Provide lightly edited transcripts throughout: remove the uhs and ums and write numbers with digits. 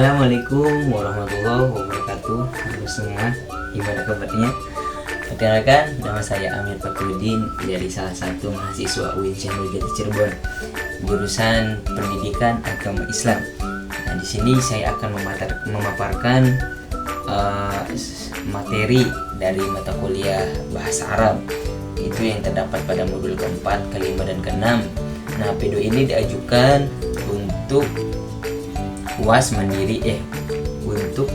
Assalamualaikum warahmatullahi wabarakatuh. Halo semua, gimana kabarnya? Perkenalkan, nama saya Amir Fakrudin dari salah satu mahasiswa UIN Syahrul Cirebon, jurusan Pendidikan Agama Islam. Nah, di sini saya akan memaparkan materi dari mata kuliah Bahasa Arab, itu yang terdapat pada modul keempat, kelima, dan keenam. Nah, video ini diajukan untuk UAS mandiri untuk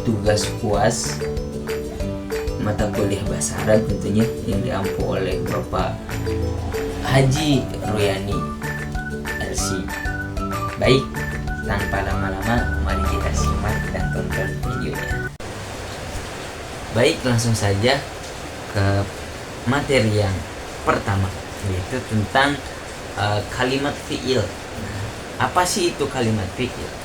tugas UAS mata kuliah Bahasa Arab tentunya yang diampu oleh Bapak Haji Royani LC. Baik, tanpa lama-lama mari kita simak dan tonton videonya. Baik, langsung saja ke materi yang pertama, yaitu tentang kalimat fi'il. Nah, apa sih itu kalimat fi'il?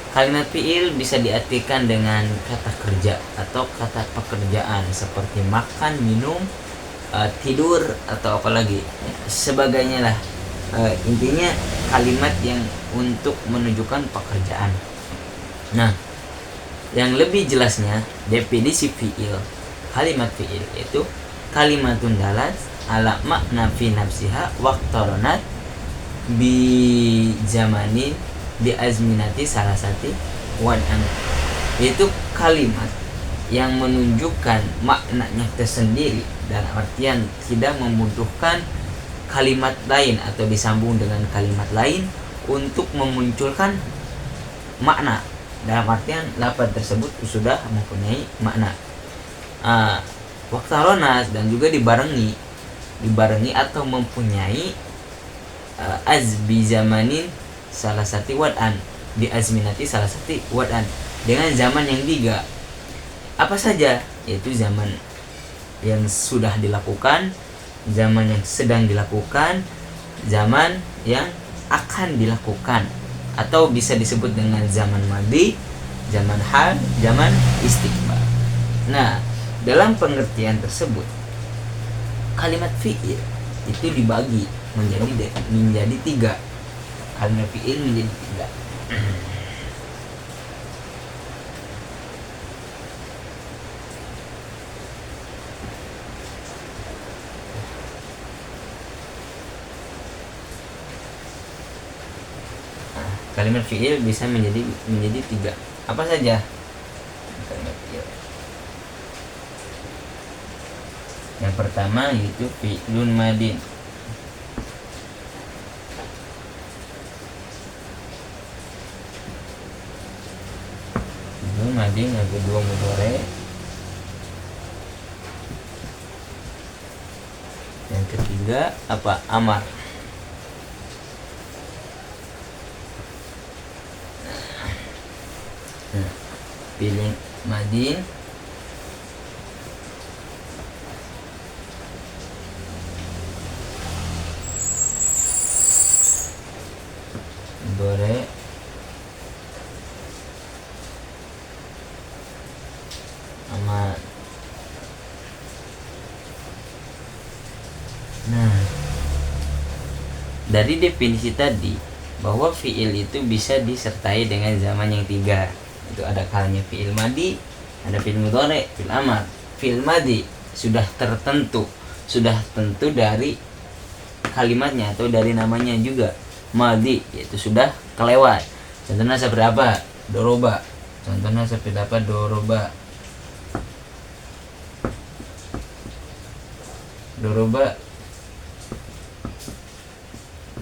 Kalimat fi'il bisa diartikan dengan kata kerja atau kata pekerjaan seperti makan, minum, tidur, atau apalagi sebagainya lah. Intinya kalimat yang untuk menunjukkan pekerjaan. Nah, yang lebih jelasnya definisi fi'il. Kalimat fi'il itu kalimatun dalat ala makna fi nafsiha waqtaronat bi zamanin di azminati salah satu wad'an, yaitu kalimat yang menunjukkan maknanya tersendiri dalam artian tidak membutuhkan kalimat lain atau disambung dengan kalimat lain untuk memunculkan makna, dalam artian lafaz tersebut sudah mempunyai makna. Waktaronas dan juga dibarengi atau mempunyai azbi zamanin salah satu wad'an, di azminati salah satu wad'an, dengan zaman yang tiga. Apa saja? Yaitu zaman yang sudah dilakukan, zaman yang sedang dilakukan, zaman yang akan dilakukan, atau bisa disebut dengan zaman madi, zaman hal, zaman istiqbal. Nah, dalam pengertian tersebut kalimat fi'il itu dibagi menjadi tiga. Kalimat fi'il menjadi tiga. Kalimat fi'il bisa menjadi tiga. Apa saja kalimat fi'il? Yang pertama yaitu fi'lun madin. Madin, yang kedua mudhari, yang ketiga apa? Amar. Nah, pilih madin, mudhari, amar. Nah, dari definisi tadi bahwa fi'il itu bisa disertai dengan zaman yang tiga. Itu ada kalanya fi'il madi, ada fi'il mudhari, fi'il amar. Fi'il madi sudah tentu dari kalimatnya atau dari namanya juga. Madi yaitu sudah kelewat. Contohnya seperti apa? Doroba. Contohnya seperti apa? Doroba. Doroba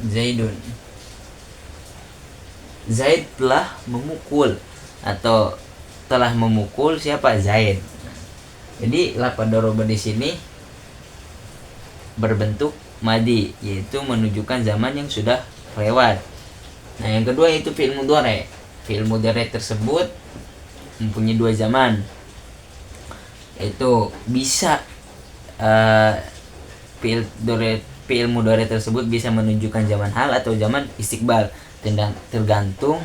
Zaidun. Zaid telah memukul atau telah memukul siapa? Zaid. Jadi lafaz doroba di sini berbentuk madi, yaitu menunjukkan zaman yang sudah lewat. Nah, yang kedua itu fi'il mudhari. Fi'il mudhari tersebut mempunyai dua zaman, yaitu bisa fi'il mudhari tersebut bisa menunjukkan zaman hal atau zaman istiqbal, tergantung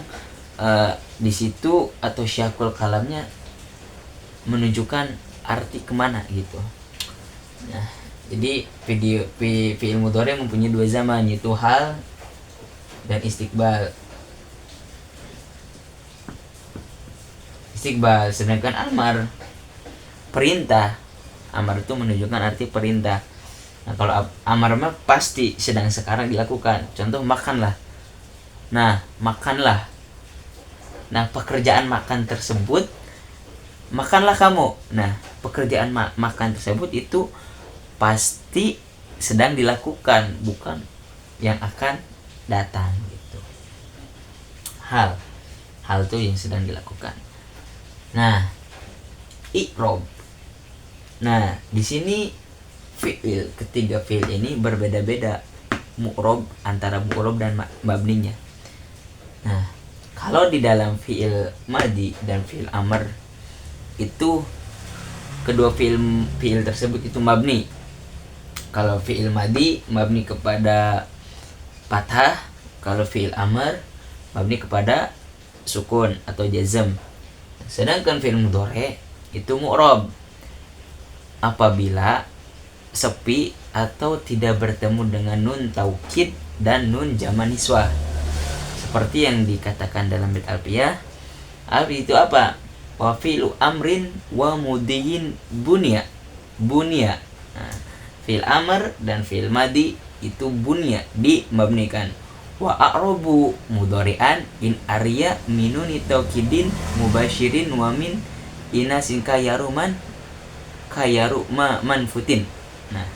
di situ atau syakul kalamnya menunjukkan arti kemana gitu. Nah, jadi fi'il mudhari mempunyai dua zaman, yaitu hal dan istiqbal. istiqbal. Sedangkan amar perintah. Amar itu menunjukkan arti perintah. Nah, kalau amar mah pasti sedang sekarang dilakukan. Contoh makanlah. Nah, makanlah. Nah, pekerjaan makan tersebut, makanlah kamu. Nah, pekerjaan makan tersebut itu pasti sedang dilakukan, bukan yang akan datang gitu. Hal itu yang sedang dilakukan. Nah, i'rob. Nah, di sini fi'il, ketiga fi'il ini berbeda-beda mu'rob, antara mu'rob dan mabninya. Nah, kalau di dalam fi'il madi dan fi'il amr itu kedua fi'il tersebut itu mabni. Kalau fi'il madi mabni kepada fathah, kalau fi'il amr mabni kepada sukun atau jazm. Sedangkan fi'il mudhari itu mu'rob apabila sepi atau tidak bertemu dengan nun taukid dan nun jama niswah. Seperti yang dikatakan dalam bait alfiyah. Alfi itu apa? Wa fi'lu amrin wa mudiyin bunya. Nah, fi'il amr dan fi'il madi itu bunya, dimabnikan. Wa a'robu mudhari'an in arya minuni taukidin mubashirin wa min inasin kayaruman manfutin. Nah,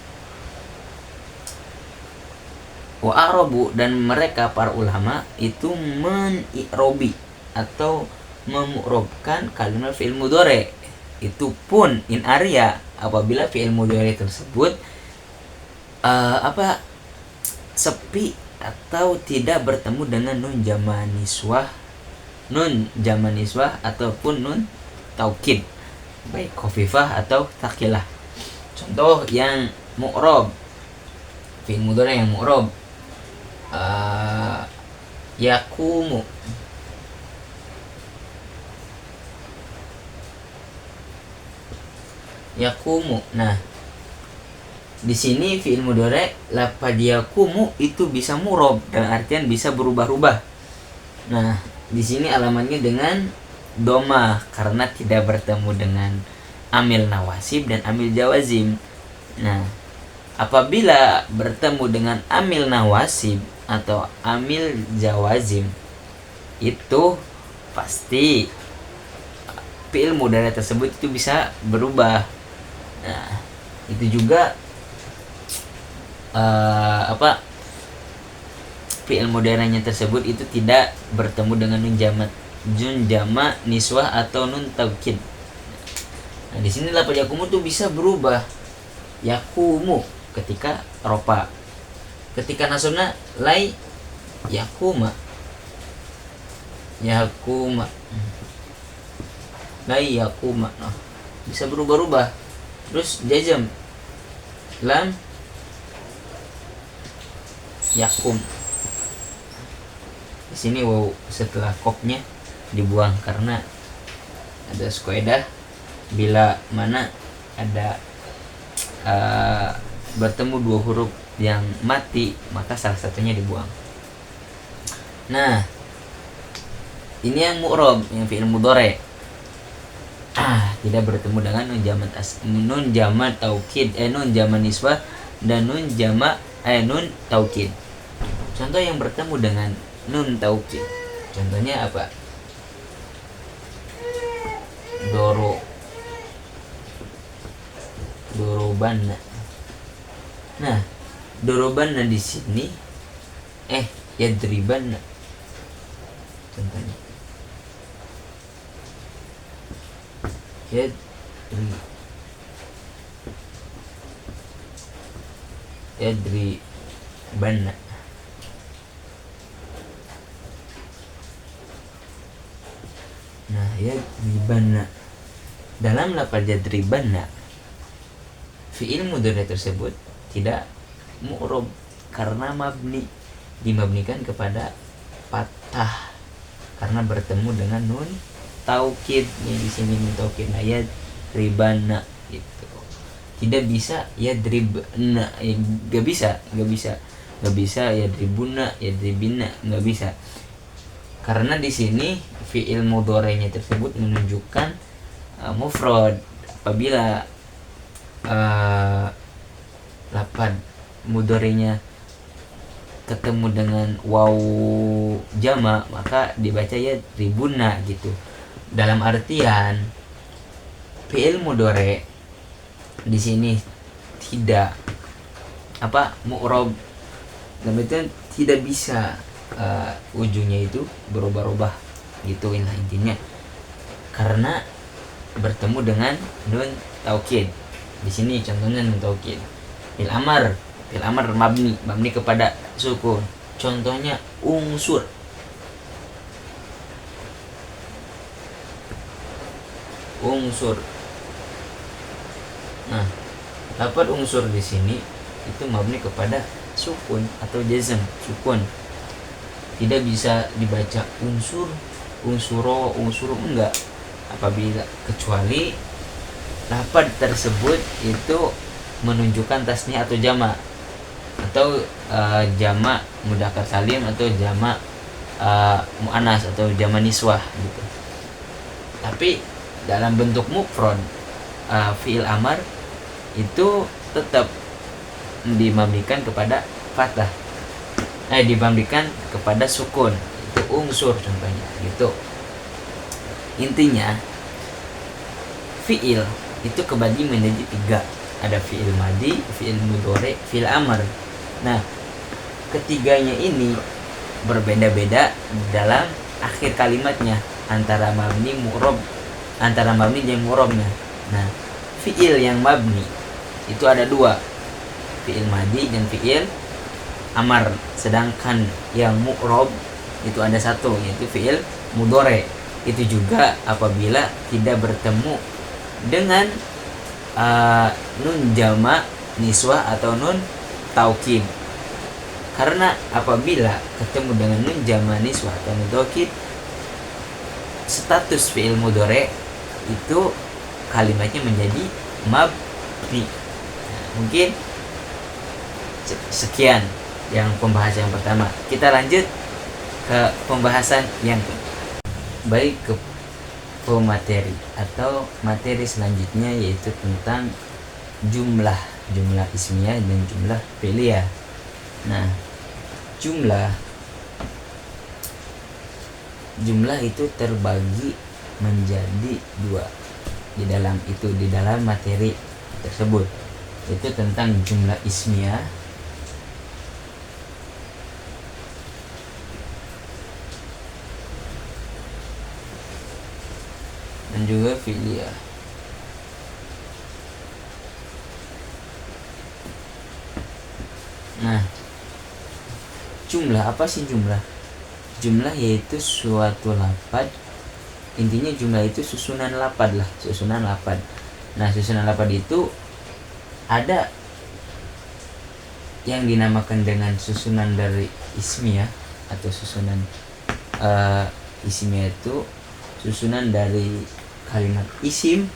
wa a'robu dan mereka para ulama itu meni'robi atau memu'robkan kalimat fi'il mudhari. Itu pun in arya apabila fi'il mudhari tersebut sepi atau tidak bertemu dengan nun jama niswah ataupun nun taukid, baik khafifah atau thaqilah. Contoh yang mu'rob, fi'il mudhari yang mu'rob, yakumu. Nah, di sini fi'il mudhari lafaz yakumu itu bisa mu'rob, dalam artian bisa berubah-ubah. Nah, di sini alamatnya dengan doma karena tidak bertemu dengan amil nawasib dan amil jawazim. Nah, apabila bertemu dengan amil nawasib atau amil jawazim itu pasti fi'il mudhari tersebut itu bisa berubah. Nah, itu juga fi'il mudhari'nya tersebut itu tidak bertemu dengan nun jama niswah atau nun taukid. Nah, di sini lafaz yakumu tuh bisa berubah. Yakumu ketika ropa, ketika nasabna lai yakuma lai yakuma. Nah, bisa berubah-ubah. Terus jazm lam yakum. Di sini wow setelah kopnya dibuang karena ada skoedah bila mana ada bertemu dua huruf yang mati maka salah satunya dibuang. Nah, ini yang mu'rob, yang fi'il mudhari tidak bertemu dengan nun jama taukid, nun jama niswah dan nun taukid. Contoh yang bertemu dengan nun taukid, contohnya apa? Dorobanna. Nah, dorobanna di sini yadribanna contohnya. Yadribanna. Nah, yadribanna. Dalam lafaz yadribanna, fi'il mudhari tersebut tidak mu'rob karena mabni, dimabnikan kepada fathah karena bertemu dengan nun taukid. Yang di sini nun taukid, nah yadribanna gitu. Tidak bisa yadribna, nggak bisa yadribuna, yadribina, nggak bisa. Karena di sini fiil mudhari'nya tersebut menunjukkan mufrad apabila lafaz mudhari'nya ketemu dengan waw jama, maka dibaca ya ribuna gitu. Dalam artian fiil mudhari' di sini tidak mu'rab, dan itu tidak bisa ujungnya itu berubah-ubah gitu lah intinya, karena bertemu dengan nun taukid. Di sini contohnya nun taukid. Fil amar mabni kepada sukun. Contohnya unsur. Nah, dapat unsur di sini itu mabni kepada sukun atau jazm sukun. Tidak bisa dibaca unsuro enggak, apabila kecuali lafaz tersebut itu menunjukkan tasniah atau jamak, atau jamak mudzakkar salim, atau jamak muannas, atau jamak niswah gitu. Tapi dalam bentuk mufrad fiil amar itu tetap dimabnikan kepada fathah, dimabnikan kepada sukun, itu unsur contohnya gitu. Intinya fiil itu kebagi menjadi 3, ada fiil madi, fiil mudhari, fiil amar. Nah, ketiganya ini berbeda-beda dalam akhir kalimatnya, antara mabni dan mu'rabnya. Nah, fiil yang mabni itu ada 2, fiil madi dan fiil amar. Sedangkan yang mu'rab itu ada 1, yaitu fiil mudhari. Itu juga apabila tidak bertemu dengan nun jamak niswah atau nun taukid. Karena apabila ketemu dengan nun jamak niswah atau nun taukid, status fiil mudhari itu kalimatnya menjadi mabni. Mungkin sekian yang pembahasan yang pertama. Kita lanjut ke pembahasan yang baik ke materi atau materi selanjutnya, yaitu tentang jumlah ismiyah dan jumlah fi'liyah. Nah, jumlah itu terbagi menjadi 2 di dalam materi tersebut, yaitu tentang jumlah ismiyah dan juga fi'liyah. Nah, jumlah apa sih jumlah? Jumlah yaitu suatu lafaz. Intinya jumlah itu susunan lafaz. Nah, susunan lafaz itu ada yang dinamakan dengan susunan dari ismiyah atau susunan ismiyah itu susunan dari kalimat isim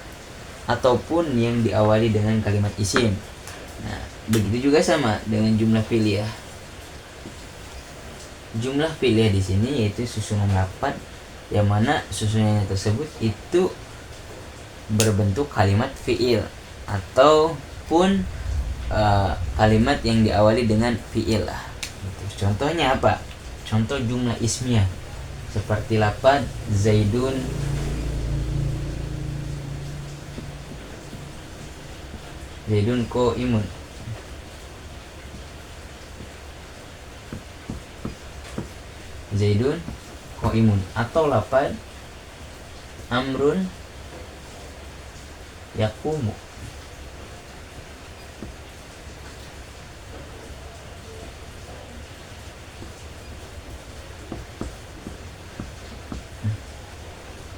ataupun yang diawali dengan kalimat isim. Nah, begitu juga sama dengan jumlah fi'liyah. Jumlah fi'liyah di sini yaitu susunan lafaz yang mana susunannya tersebut itu berbentuk kalimat fi'il ataupun kalimat yang diawali dengan fi'il lah. Contohnya apa? Contoh jumlah ismiyah seperti lafaz Zaidun qaimun. Zaidun qaimun, atau lafaz Amrun yaqumu.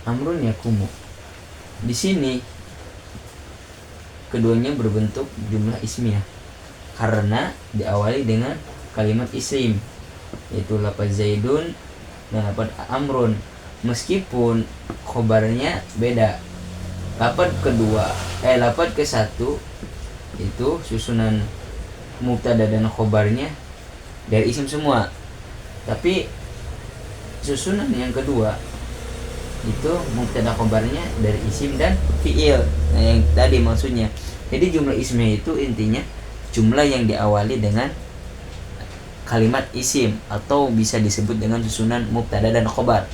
Amrun yaqumu. Di sini keduanya berbentuk jumlah ismiyah karena diawali dengan kalimat isim, yaitu lafaz Zaidun dan lafaz Amrun, meskipun khobarnya beda. Lafaz ke satu itu susunan mubtada dan khobarnya dari isim semua, tapi susunan yang kedua itu mubtada khobarnya dari isim dan fiil. Nah, yang tadi maksudnya. Jadi jumlah ismiyah itu intinya jumlah yang diawali dengan kalimat isim atau bisa disebut dengan susunan mubtada dan khobar.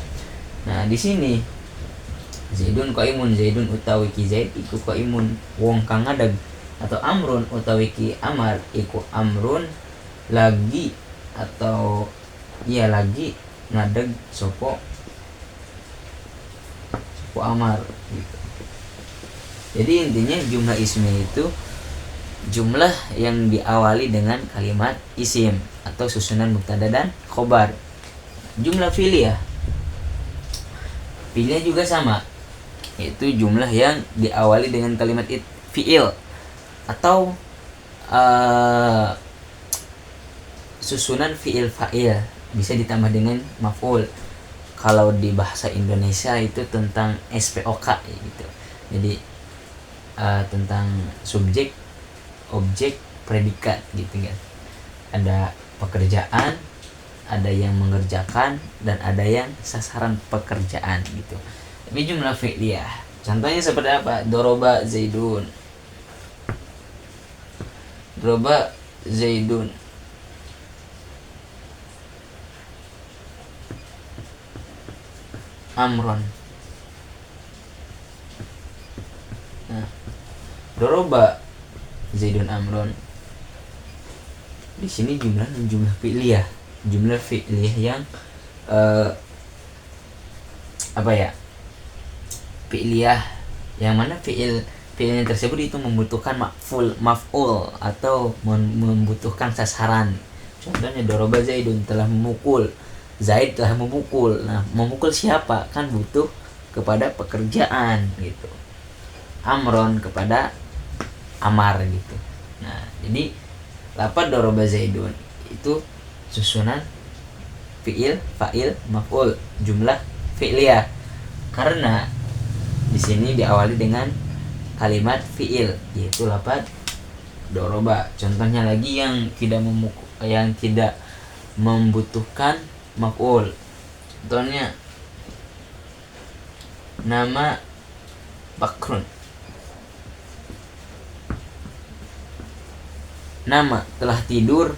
Nah, di sini Zaidun qaimun, Zaidun utawi ki Zaid iku qaimun wong kang ngadeg, atau Amrun utawi ki Amar iku Amrun lagi atau iya lagi ngadeg sopo Amar gitu. Jadi intinya jumlah ismiyah itu jumlah yang diawali dengan kalimat isim atau susunan mubtada dan khobar. Jumlah fi'liyah juga sama, yaitu jumlah yang diawali dengan kalimat fi'il atau susunan fi'il fa'il, bisa ditambah dengan maf'ul. Kalau di bahasa Indonesia itu tentang SPOK gitu. Jadi tentang subjek, objek, predikat gitu kan. Ada pekerjaan, ada yang mengerjakan, dan ada yang sasaran pekerjaan gitu. Tapi jumlah fi'liyah contohnya seperti apa? Doroba Zaidun, doroba Zaidun. Amron. Nah, doroba Zaidun Amron. Di sini jumlah fi'liyah, jumlah fi'liyah yang apa ya? Fi'liyah yang mana fi'ilnya tersebut itu membutuhkan maf'ul atau membutuhkan sasaran. Contohnya doroba Zaidun, telah memukul Zaid, telah memukul. Nah, memukul siapa? Kan butuh kepada pekerjaan gitu. Amron kepada Amar gitu. Nah, jadi lafaz doroba Zaidun itu susunan fi'il, fa'il, maf'ul, jumlah fi'liyah. Karena di sini diawali dengan kalimat fi'il, yaitu lafaz doroba. Contohnya lagi yang tidak membutuhkan maf'ul. Contohnya nama Bakrun. Nama, telah tidur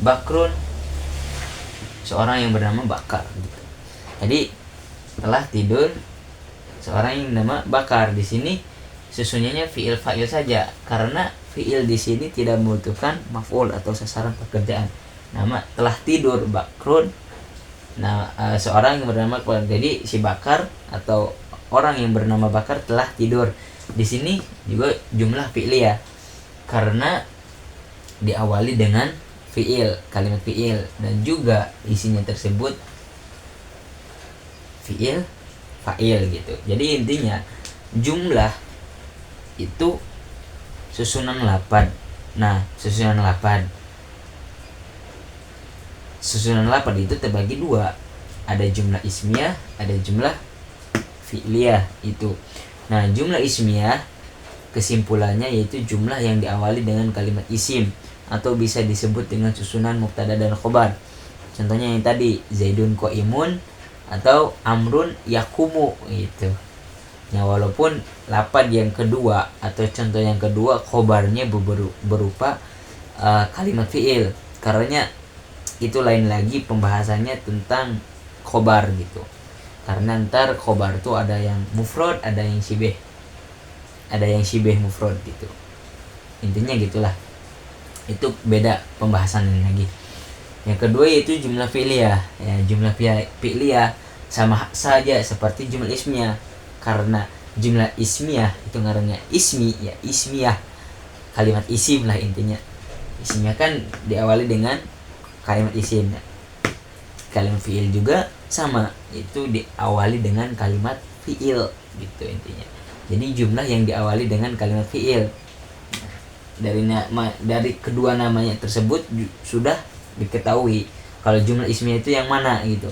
Bakrun, seorang yang bernama Bakar gitu. Jadi telah tidur seorang yang bernama Bakar. Di sini susunannya fi'il fa'il saja, karena fi'il di sini tidak membutuhkan maf'ul atau sasaran pekerjaan. Nama, telah tidur Bakrun. Nah, seorang yang bernama Bakar. Jadi si Bakar atau orang yang bernama Bakar telah tidur. Di sini juga jumlah fi'liyah karena diawali dengan fi'il, kalimat fi'il, dan juga isinya tersebut fi'il fa'il gitu. Jadi intinya jumlah itu susunan lapan. Nah, susunan lapan itu terbagi dua, ada jumlah ismiyah, ada jumlah fi'liyah itu. Nah, jumlah ismiyah kesimpulannya yaitu jumlah yang diawali dengan kalimat isim atau bisa disebut dengan susunan mubtada dan khobar. Contohnya yang tadi, Zaidun qaimun atau Amrun yakumu gitu. Nah, walaupun lafaz yang kedua atau contoh yang kedua khobarnya berupa kalimat fi'il, karena itu lain lagi pembahasannya tentang khobar gitu. Karena ntar khobar itu ada yang mufrad, ada yang syibeh, mufrad gitu. Intinya gitulah. Itu beda pembahasannya lagi. Yang kedua yaitu jumlah fi'liyah. Ya, jumlah fi'liyah sama saja seperti jumlah ismiyah. Karena jumlah ismiyah itu ngarannya ismi, ya ismiyah, kalimat isim lah intinya. Isimnya kan diawali dengan kalimat isim. Kalimat fi'il juga sama, itu diawali dengan kalimat fi'il gitu intinya. Jadi jumlah yang diawali dengan kalimat fi'il. Dari kedua namanya tersebut sudah diketahui kalau jumlah ismiyah itu yang mana gitu.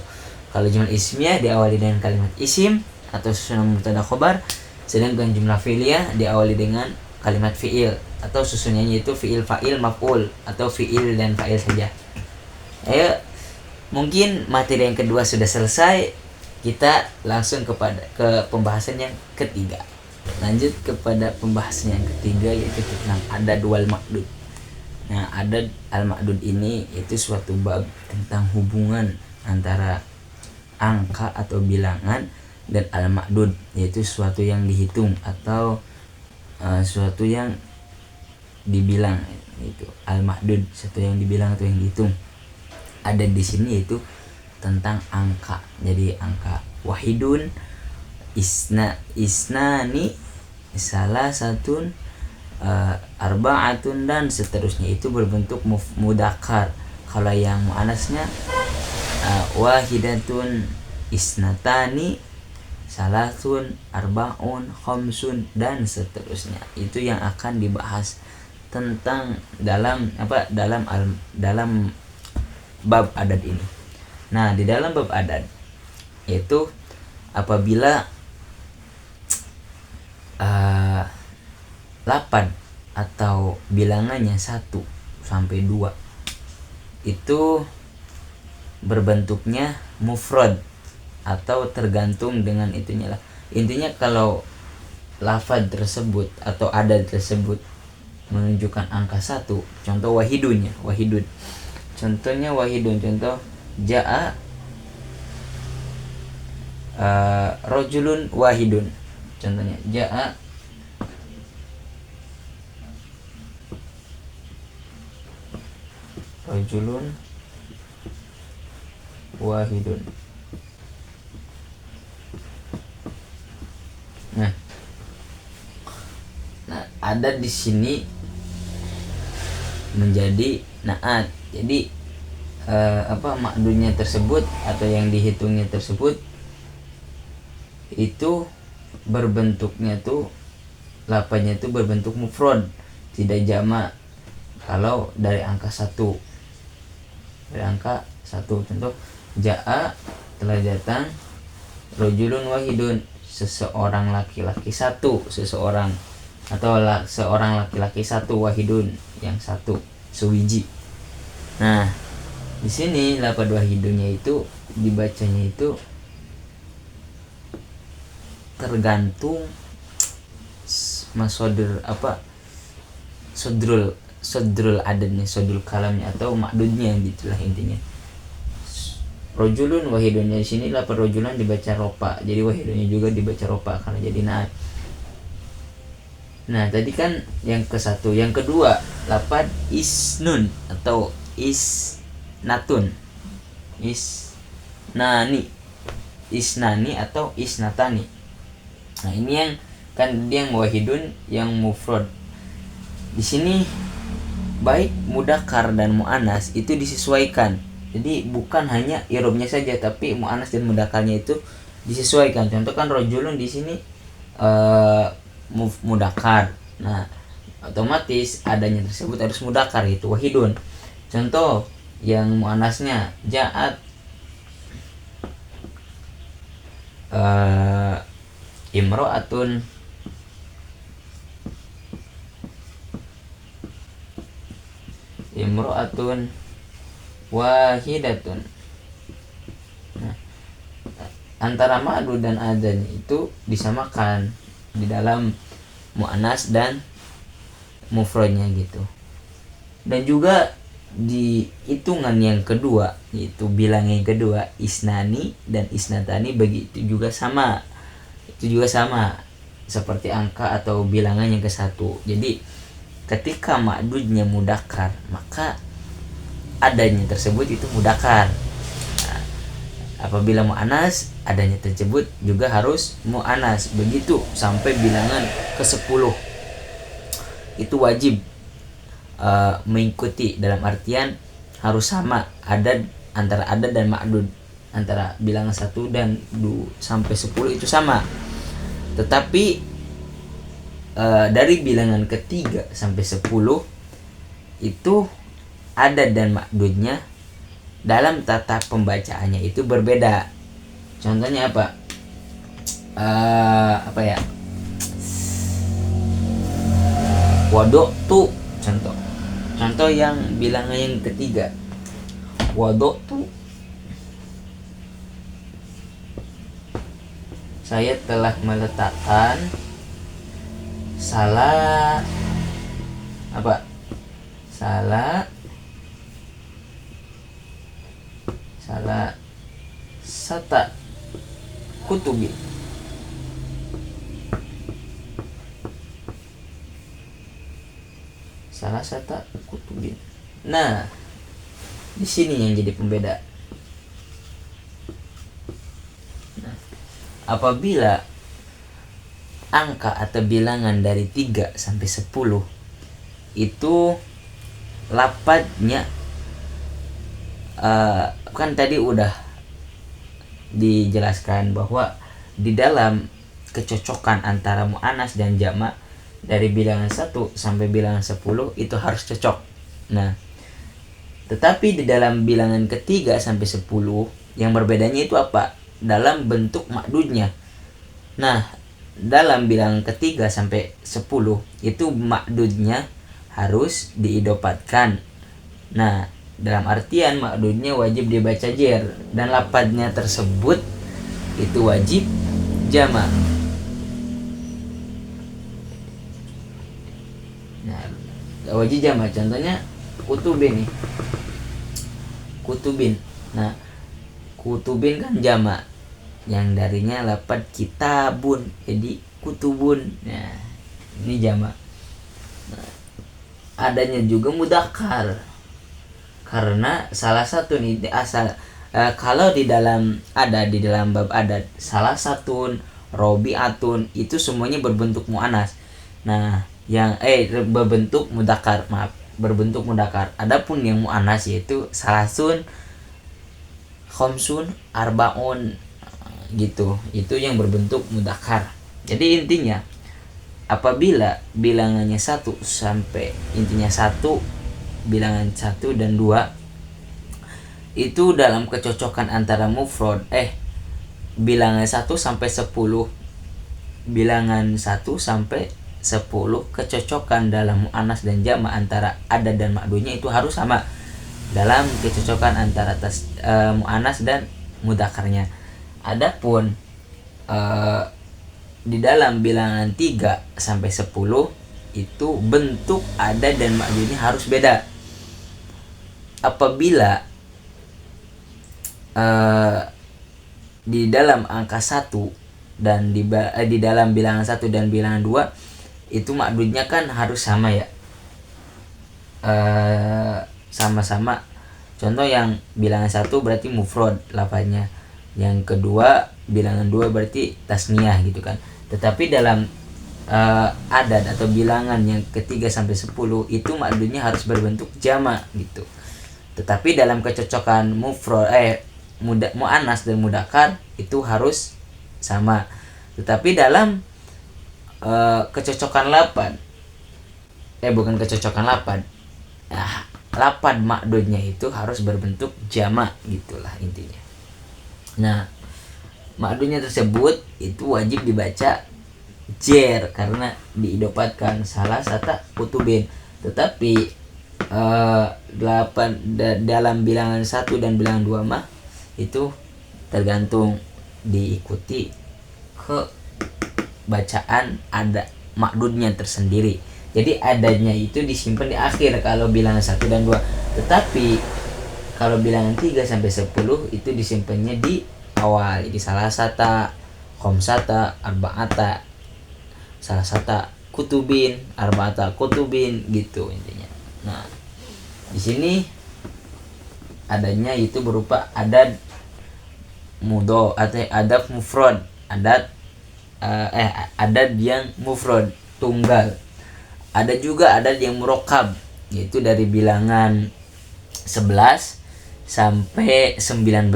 Kalau jumlah ismiyah diawali dengan kalimat isim atau susunan mubtada khobar, sedangkan jumlah fi'liyah diawali dengan kalimat fi'il atau susunannya itu fi'il fa'il maf'ul atau fi'il dan fa'il saja. Ayo, mungkin materi yang kedua sudah selesai. kita langsung ke pembahasan yang ketiga. Lanjut kepada pembahasan yang ketiga, yaitu tentang adad wal ma'dud. Nah, adad al ma'dud ini itu suatu bab tentang hubungan antara angka atau bilangan dan al ma'dud, yaitu suatu yang dihitung atau suatu yang dibilang. Itu al ma'dud, suatu yang dibilang atau yang dihitung. Ada di sini itu tentang angka. Jadi angka wahidun, isnani, salah satun, arba'atun, dan seterusnya itu berbentuk mudzakkar. Kalau yang muannasnya wahidatun, isnatani, salasun, arba'un, khamsun, dan seterusnya. Itu yang akan dibahas tentang dalam bab adad ini. Nah, di dalam bab adad yaitu apabila lapan atau bilangannya 1 sampai 2 itu berbentuknya mufrad atau tergantung dengan itunya lah. Intinya kalau lafaz tersebut atau adad tersebut menunjukkan angka 1, contoh wahidun. Contohnya wahidun, contoh ja'a rajulun wahidun. Contohnya ja'a rajulun wahidun. Nah, ada di sini menjadi naat. Jadi makdudnya tersebut atau yang dihitungnya tersebut itu berbentuknya tuh, lapannya itu berbentuk mufrad, tidak jamak. Kalau dari angka 1, contoh ja'a, telah datang, rajulun wahidun, seseorang laki-laki 1, seseorang atau seorang laki-laki 1, wahidun, yang 1, sewiji. Nah, di sini lafaz wahidunnya itu dibacanya itu tergantung masodr sodrul adadnya, sodrul kalamnya atau makdudnya, gitulah intinya. Rojulun wahidunnya di sini lafaz rojulan dibaca ropa, jadi wahidunnya juga dibaca ropa karena jadi naat. Nah, tadi kan yang ke-1, yang kedua lafaz isnun atau isnatun, isnani atau isnatani. Nah, ini yang kan dia yang wahidun, yang mufrad. Di sini baik mudzakkar dan muannas itu disesuaikan. Jadi bukan hanya i'rabnya saja, tapi muannas dan mudzakarnya itu disesuaikan. Contoh kan rajulun di sini mudzakkar. Nah, otomatis adanya tersebut harus mudzakkar, itu wahidun. Contoh yang muannasnya ja'at imro'atun, wahidatun. Nah, antara ma'dud dan adanya itu disamakan di dalam muannas dan mufradnya gitu. Dan juga di hitungan yang kedua, yaitu bilang yang kedua, isnani dan isnatani, begitu juga sama. Itu juga sama seperti angka atau bilangan yang ke-1. Jadi ketika ma'dudnya mudzakkar, maka adanya tersebut itu mudzakkar. Nah, apabila muannas, adanya tersebut juga harus muannas. Begitu sampai bilangan ke-10. Itu wajib mengikuti, dalam artian harus sama adad, antara adad dan ma'dud, antara bilangan 1 dan 2 sampai 10 itu sama. Tetapi dari bilangan ketiga sampai 10 itu adad dan ma'dudnya dalam tata pembacaannya itu berbeda. Contohnya apa? Wadotu, contoh yang bilangan yang ketiga, wadotu saya telah meletakkan salah sata kutubi. Salah sata kutubin. Nah, di sini yang jadi pembeda. Nah, apabila angka atau bilangan dari 3 sampai 10 itu lapatnya kan tadi udah dijelaskan bahwa di dalam kecocokan antara muannas dan jamak dari bilangan 1 sampai bilangan 10 itu harus cocok. Nah, tetapi di dalam bilangan ketiga sampai 10 yang berbedanya itu apa? Dalam bentuk makdudnya. Nah, dalam bilangan ketiga sampai 10 itu makdudnya harus diidopatkan. Nah, dalam artian makdudnya wajib dibaca jer dan lapatnya tersebut itu wajib jamak. Nah, wajib jamak contohnya kutubin nih. Kutubin. Nah, kutubin kan jamak yang darinya lapat kitabun, jadi kutubun. Nah, ini jamak. Nah, adanya juga mudzakkar karena salah satu nih asal kalau di dalam bab adat salah satun, robiatun itu semuanya berbentuk muannas. Nah, yang berbentuk mudzakkar, berbentuk mudzakkar. Adapun yang muannas yaitu salasun, khamsun, arbaun gitu. Itu yang berbentuk mudzakkar. Jadi intinya apabila bilangannya 1 sampai intinya 1, bilangan 1 dan 2 itu dalam kecocokan antara mufrad bilangan 1 sampai 10, bilangan 1 sampai 10 kecocokan dalam muannas dan jamak antara adad dan makdudnya itu harus sama dalam kecocokan antara muannas dan mudzakarnya. Adapun di dalam bilangan 3 sampai 10 itu bentuk adad dan makdudnya harus beda. Apabila di dalam angka 1 dan di dalam bilangan 1 dan bilangan 2 itu makdudnya kan harus sama ya, sama-sama. Contoh yang bilangan 1 berarti mufrad lafaznya, yang kedua bilangan 2 berarti tasniyah gitu kan. Tetapi dalam adad atau bilangan yang ketiga sampai 10 itu makdudnya harus berbentuk jamak gitu. Tetapi dalam kecocokan muannas dan mudzakkar itu harus sama. Tetapi dalam kecocokan lapad bukan kecocokan lapad. Nah, lapad makdudnya itu harus berbentuk jamak gitulah intinya. Nah, makdudnya tersebut itu wajib dibaca jer karena diidopatkan salah sata kutubin. Tetapi dalam bilangan 1 dan bilangan 2 mah itu tergantung diikuti ke bacaan ada makdudnya tersendiri. Jadi adanya itu disimpan di akhir kalau bilangan 1 dan 2. Tetapi kalau bilangan 3 sampai 10 itu disimpannya di awal. Jadi salah sata, khamsata, arba'ata, salah sata kutubin, arba'ata kutubin gitu intinya. Nah, di sini adanya itu berupa adad mudho atau adad mufrad, adad yang mufrad tunggal. Ada juga adad yang murakkab, yaitu dari bilangan 11 sampai 19.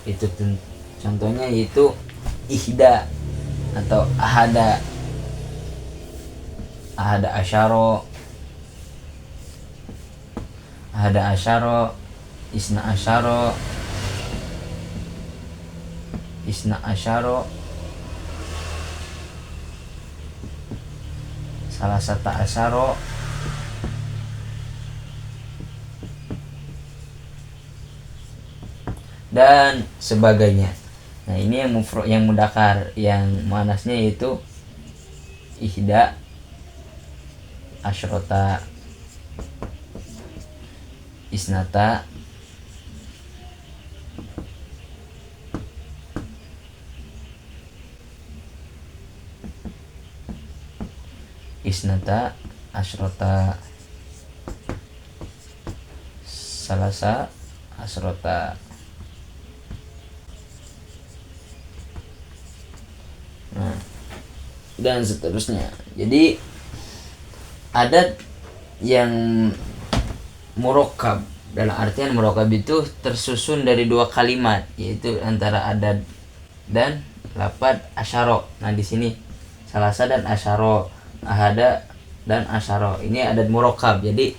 Itu contohnya yaitu ihda atau ahada asyara, isna asyara, salah satu asyara, dan sebagainya. Nah, ini yang mufrad, yang mudakar, yang muannasnya yaitu ihda asyrota, isnata, asyrota, salasa asyrota. Nah, dan seterusnya. Jadi adat yang murakkab, dalam artian murakkab itu tersusun dari dua kalimat, yaitu antara adat dan lapad asyara. Nah, di sini salasa dan asyara, ahada dan asyara. Ini adat murakkab. Jadi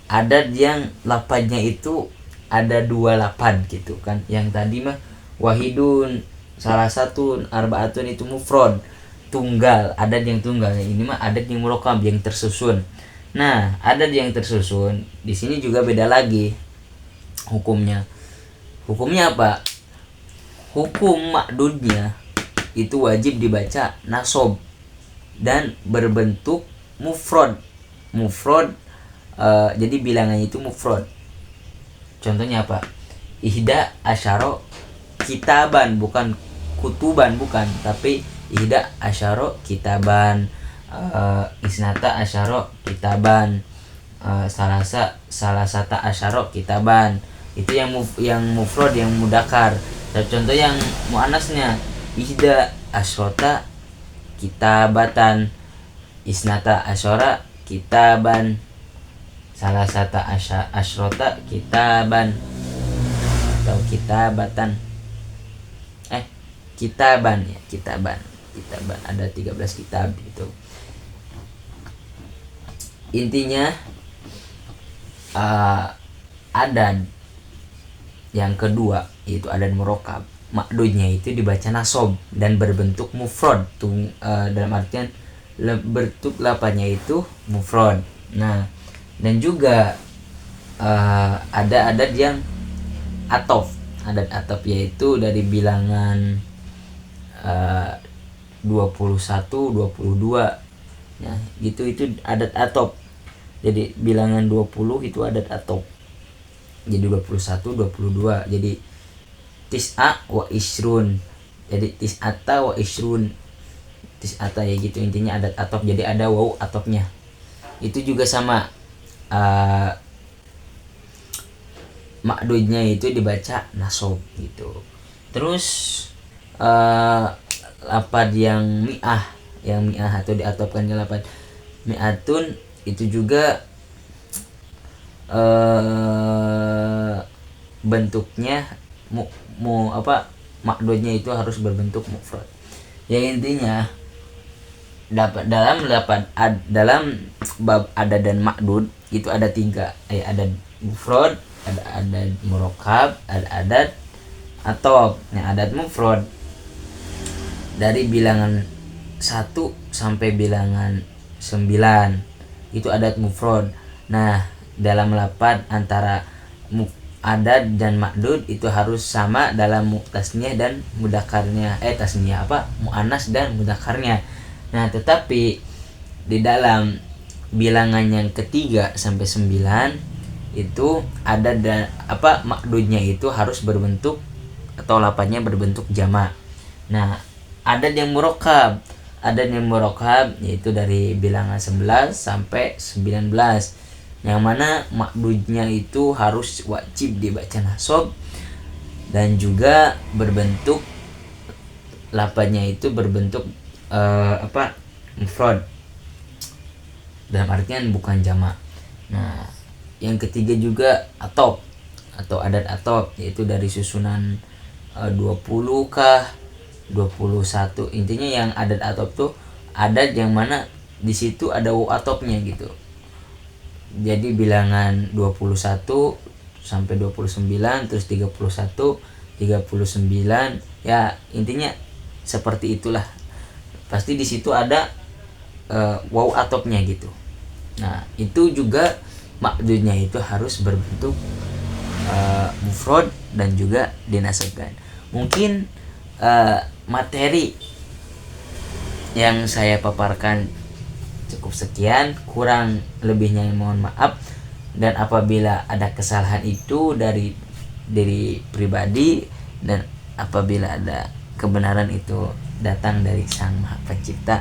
adat yang lapadnya itu ada dua lapad gitu kan. Yang tadi mah wahidun, salah satu, arbaatun itu mufrad, tunggal, adat yang tunggal. Ini mah adat yang murakkab, yang tersusun. Nah, adat yang tersusun di sini juga beda lagi hukumnya. Hukumnya apa? Hukum makdudnya itu wajib dibaca nasob dan berbentuk mufrad. Jadi bilangannya itu mufrad. Contohnya apa? Ihda asyara kitaban, bukan kutuban, bukan, tapi ihda asyara kitaban, isnata asyara kitaban, salasata asyara kitaban. Itu yang mufrad, yang mudakar. Dan contoh yang muannasnya ihda asyrota kitabatan, isnata asyara kitaban, salasata asyrota kitaban, atau kitabatan, kitaban ya, kitaban ada 13 kitab gitu. Intinya adan yang kedua yaitu adan murakkab, makdudnya itu dibaca nasob dan berbentuk mufrad, dalam artian bentuk lapannya itu mufrad. Nah, dan juga ada adat yang atof, adat atof yaitu dari bilangan 21, 22. Nah, itu adat atof. Jadi bilangan 20 itu adat atof. Jadi 21, 22. Jadi tis'a wa isrun. Jadi tis'ata wa isrun. Tis'ata ya gitu, intinya adat atof. Jadi ada waw atofnya. Itu juga sama, makdudnya itu dibaca nasob gitu. Terus lapad yang mi'ah atau diatofkan ke lapad mi'atun itu juga bentuknya makdudnya itu harus berbentuk mufrad. Ya, intinya dalam bab adat dan makdud itu ada 3, ada mufrad, ada adat murakkab, ada adat atof. Nah, adat mufrad dari bilangan 1 sampai bilangan 9 itu adat mufrad. Nah, dalam lapad antara adat dan makdud itu harus sama dalam tasniyah dan mudzakarnya, muannas dan mudzakarnya. Nah, tetapi di dalam bilangan yang ketiga sampai 9 itu adat dan makdudnya itu harus berbentuk atau lapadnya berbentuk jamak. Nah, adat yang murakkab yaitu dari bilangan 11 sampai 19, yang mana makdudnya itu harus wajib dibaca nasob dan juga berbentuk lapadnya itu berbentuk mufrad, dalam artian bukan jamak. Nah, yang ketiga juga atof atau adat atof, yaitu dari susunan 20 kah 21. Intinya yang adat atof tuh adat yang mana di situ ada waw atofnya gitu. Jadi bilangan 21 sampai 29, terus 31, 39, ya intinya seperti itulah. Pasti di situ ada waw atofnya gitu. Nah, itu juga makdudnya itu harus berbentuk mufrad dan juga dinasabkan. Mungkin materi yang saya paparkan cukup sekian, kurang lebihnya mohon maaf. Dan apabila ada kesalahan itu dari diri pribadi, dan apabila ada kebenaran itu datang dari Sang Maha Pencipta.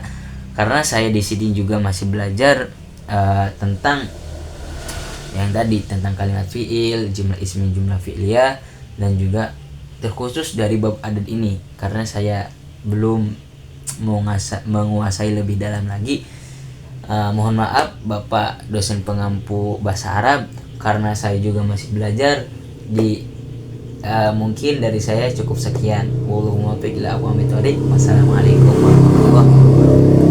Karena saya di sini juga masih belajar tentang yang tadi, tentang kalimat fiil, jumlah ismi, jumlah fi'liyah, dan juga terkhusus dari bab adat ini, karena saya belum menguasai lebih dalam lagi. Mohon maaf Bapak dosen pengampu bahasa Arab, karena saya juga masih belajar. Mungkin dari saya cukup sekian. Wassalamualaikum warahmatullahi wabarakatuh.